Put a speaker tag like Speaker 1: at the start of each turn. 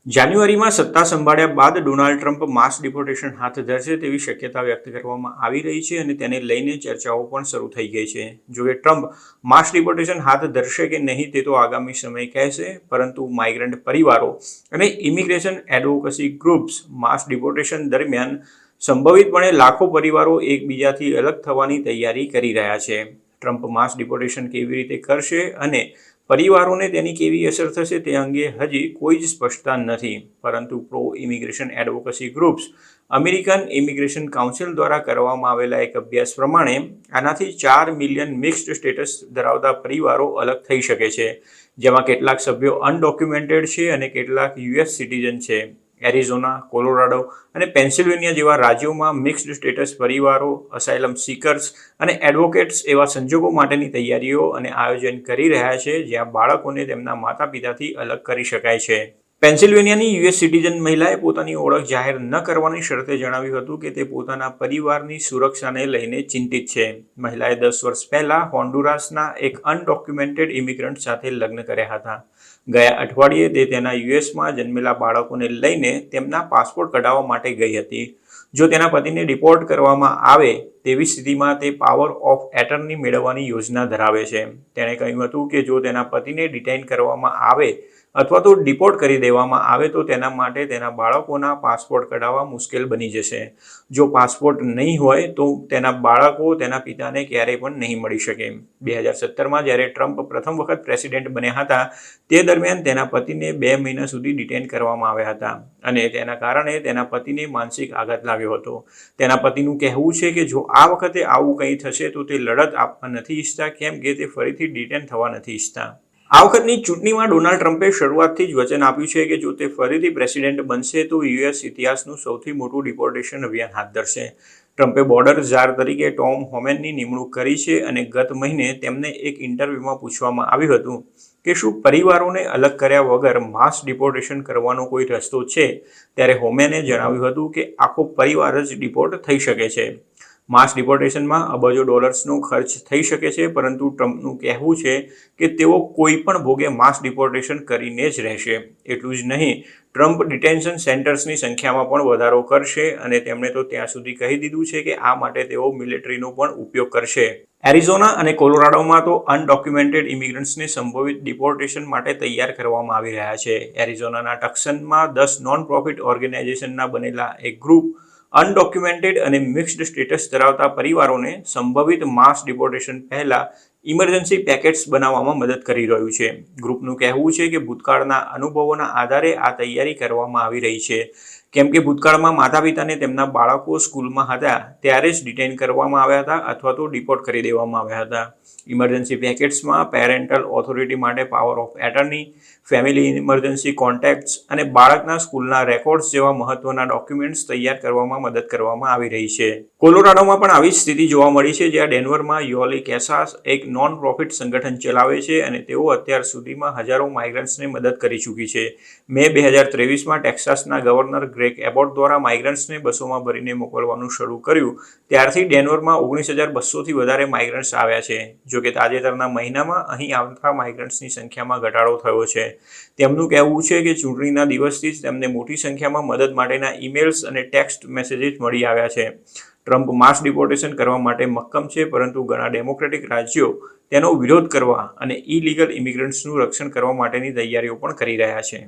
Speaker 1: જાન્યુઆરીમાં સત્તા સંભાળ્યા બાદ ડોનાલ્ડ ટ્રમ્પ માસ ડિપોર્ટેશન હાથ ધરશે તેવી શક્યતા વ્યક્ત કરવામાં આવી રહી છે અને તેને લઈને ચર્ચાઓ પણ શરૂ થઈ ગઈ છે. જોકે ટ્રમ્પ માસ ડિપોર્ટેશન હાથ ધરશે કે નહીં તે તો આગામી સમય કહેશે, પરંતુ માઇગ્રન્ટ પરિવારો અને ઇમિગ્રેશન એડવોકેસી ગ્રુપ્સ માસ ડિપોર્ટેશન દરમિયાન સંભવિતપણે લાખો પરિવારો એકબીજાથી અલગ થવાની તૈયારી કરી રહ્યા છે. ટ્રમ્પ માસ ડિપોર્ટેશન કેવી રીતે કરશે અને પરિવારોને તેની કેવી અસર થશે તે અંગે હજી કોઈ જ સ્પષ્ટતા નથી, પરંતુ pro immigration advocacy groups American immigration council દ્વારા કરવામાં આવેલા એક અભ્યાસ પ્રમાણે આનાથી 4 મિલિયન મિક્સ્ડ સ્ટેટસ ધરાવતા પરિવારો અલગ થઈ શકે છે, જેમાં કેટલાક સભ્યો અનડોક્યુમેન્ટેડ છે અને કેટલાક યુએસ સિટીઝન છે. એરિઝોના, કોલોરાડો અને પેન્સિલ્વેનિયા જેવા રાજ્યોમાં મિક્સ્ડ સ્ટેટસ પરિવારો અસાયલમ સીકર્સ અને એડવોકેટ્સ એવા સંજોગો માટેની તૈયારીઓ અને આયોજન કરી રહ્યા છે જ્યાં બાળકોને તેમના માતા પિતાથી અલગ કરી શકાય છે. પેન્સિલ્વેનિયાની યુએસ સિટીઝન મહિલાએ પોતાની ઓળખ જાહેર ન કરવાની શરતે જણાવ્યું હતું કે તે પોતાના પરિવારની સુરક્ષાને લઈને ચિંતિત છે. મહિલાએ 10 વર્ષ પહેલા હોન્ડુરાસના એક અનડોક્યુમેન્ટેડ ઇમિગ્રન્ટ સાથે લગ્ન કર્યા હતા. ગયા અઠવાડિયે તે તેના યુએસમાં જન્મેલા બાળકોને લઈને તેમના પાસપોર્ટ કઢાવવા માટે ગઈ હતી. જો તેના પતિને ડિપોર્ટ કરવામાં આવે તેવી સ્થિતિમાં તે પાવર ઓફ એટર્ની મેળવવાની યોજના ધરાવે છે. તેણે કહ્યું હતું કે જો તેના પતિને ડિટેઇન કરવામાં આવે અથવા તો ડિપોર્ટ કરી દેવામાં આવે તો તેના માટે તેના બાળકોના પાસપોર્ટ કઢાવવા મુશ્કેલ બની જશે. જો પાસપોર્ટ નહીં હોય તો તેના બાળકો તેના પિતાને ક્યારેય પણ નહીં મળી શકે. 2017માં જ્યારે ટ્રમ્પ પ્રથમ વખત પ્રેસિડેન્ટ બન્યા હતા તે દરમિયાન તેના પતિને 2 મહિના સુધી ડિટેઇન કરવામાં આવ્યા હતા અને તેના કારણે તેના પતિને માનસિક આઘાત લાગ્યો હતો. તેના પતિનું કહેવું છે કે જો આ વખતે આવું કંઈ થશે તો તે લડત આપવા નથી ઈચ્છતા, કેમ કે તે ફરીથી ડિટેન થવા નથી ઈચ્છતા. આ વખતની ચૂંટણીમાં ડોનાલ્ડ ટ્રમ્પે શરૂઆતથી જ વચન આપ્યું છે કે જો તે ફરીથી પ્રેસિડેન્ટ બનશે તો યુએસ ઇતિહાસનું સૌથી મોટું ડિપોર્ટેશન અભિયાન હાથ ધરશે. ટ્રમ્પે બોર્ડર જાર તરીકે ટોમ હોમેનની નિમણૂક કરી છે અને ગત મહિને તેમને એક ઇન્ટરવ્યૂમાં પૂછવામાં આવ્યું હતું કે શું પરિવારોને અલગ કર્યા વગર માસ ડિપોર્ટેશન કરવાનો કોઈ રસ્તો છે, ત્યારે હોમેને જણાવ્યું હતું કે આખો પરિવાર જ ડિપોર્ટ થઈ શકે છે. માસ ડિપોર્ટેશનમાં અબજો ડોલર્સનો ખર્ચ થઈ શકે છે, પરંતુ ટ્રમ્પનું કહેવું છે કે તેઓ કોઈ પણ ભોગે માસ ડિપોર્ટેશન કરીને જ રહેશે. એટલું જ નહીં, ટ્રમ્પ ડિટેન્શન સેન્ટર્સની સંખ્યામાં પણ વધારો કરશે અને તેમણે તો ત્યાં સુધી કહી દીધું છે કે આ માટે તેઓ મિલિટરીનો પણ ઉપયોગ કરશે. એરિઝોના અને કોલોરાડોમાં તો અનડોક્યુમેન્ટેડ ઇમિગ્રન્ટ્સને સંભવિત ડિપોર્ટેશન માટે તૈયાર કરવામાં આવી રહ્યા છે. એરિઝોનાના ટક્સનમાં 10 નોન પ્રોફિટ ઓર્ગેનાઇઝેશનના બનેલા એક ગ્રુપ અનડોક્યુમેન્ટેડ અને મિક્સ્ડ સ્ટેટસ ધરાવતા પરિવારોને સંભવિત માસ ડિપોર્ટેશન પહેલા ઇમરજન્સી પેકેટ્સ બનાવવામાં મદદ કરી રહ્યું છે. ગ્રુપનું કહેવું છે કે ભૂતકાળના અનુભવોના આધારે આ તૈયારી કરવામાં આવી રહી છે, કેમ કે ભૂતકાળમાં માતા પિતાને તેમના બાળકો સ્કૂલમાં હતા ત્યારે જ ડિટેઇન કરવામાં આવ્યા હતા અથવા તો ડિપોર્ટ કરી દેવામાં આવ્યા હતા. ઇમરજન્સી પેકેટ્સમાં પેરેન્ટલ ઓથોરિટી માટે power of attorney, family emergency contacts અને બાળકના સ્કૂલના રેકોર્ડ્સ જેવા મહત્વના ડોક્યુમેન્ટ્સ તૈયાર કરવામાં મદદ કરવામાં આવી રહી છે. કોલોરાડોમાં પણ આવી જ સ્થિતિ જોવા મળી છે, જ્યાં ડેનવરમાં યોલી કેસાસ એક નોન પ્રોફિટ સંગઠન ચલાવે છે અને તેઓ અત્યાર સુધીમાં હજારો માઇગ્રન્ટ્સને મદદ કરી ચૂકી છે. મે 2023માં ટેક્સાસના ગવર્નર ગ્રેગ એબોટ દ્વારા માઇગ્રન્ટ્સને બસોમાં ભરીને મોકલવાનું શરૂ કર્યું ત્યારથી ડેનવરમાં 19,200થી વધારે માઇગ્રન્ટ્સ આવ્યા છે. જોકે તાજેતરના મહિનામાં અહીં આવતા માઇગ્રન્ટ્સની સંખ્યામાં ઘટાડો થયો છે. તેમનું કહેવું છે કે ચૂંટણીના દિવસથી જ તેમને મોટી સંખ્યામાં મદદ માટેના ઈમેલ્સ અને ટેક્સ્ટ મેસેજીસ મળી આવ્યા છે. ટ્રમ્પ માસ ડિપોર્ટેશન કરવા માટે મક્કમ છે, પરંતુ ઘણા ડેમોક્રેટિક રાજ્યો તેનો વિરોધ કરવા અને ઇલીગલ ઇમિગ્રન્ટ્સનું રક્ષણ કરવા માટેની તૈયારીઓ પણ કરી રહ્યા છે.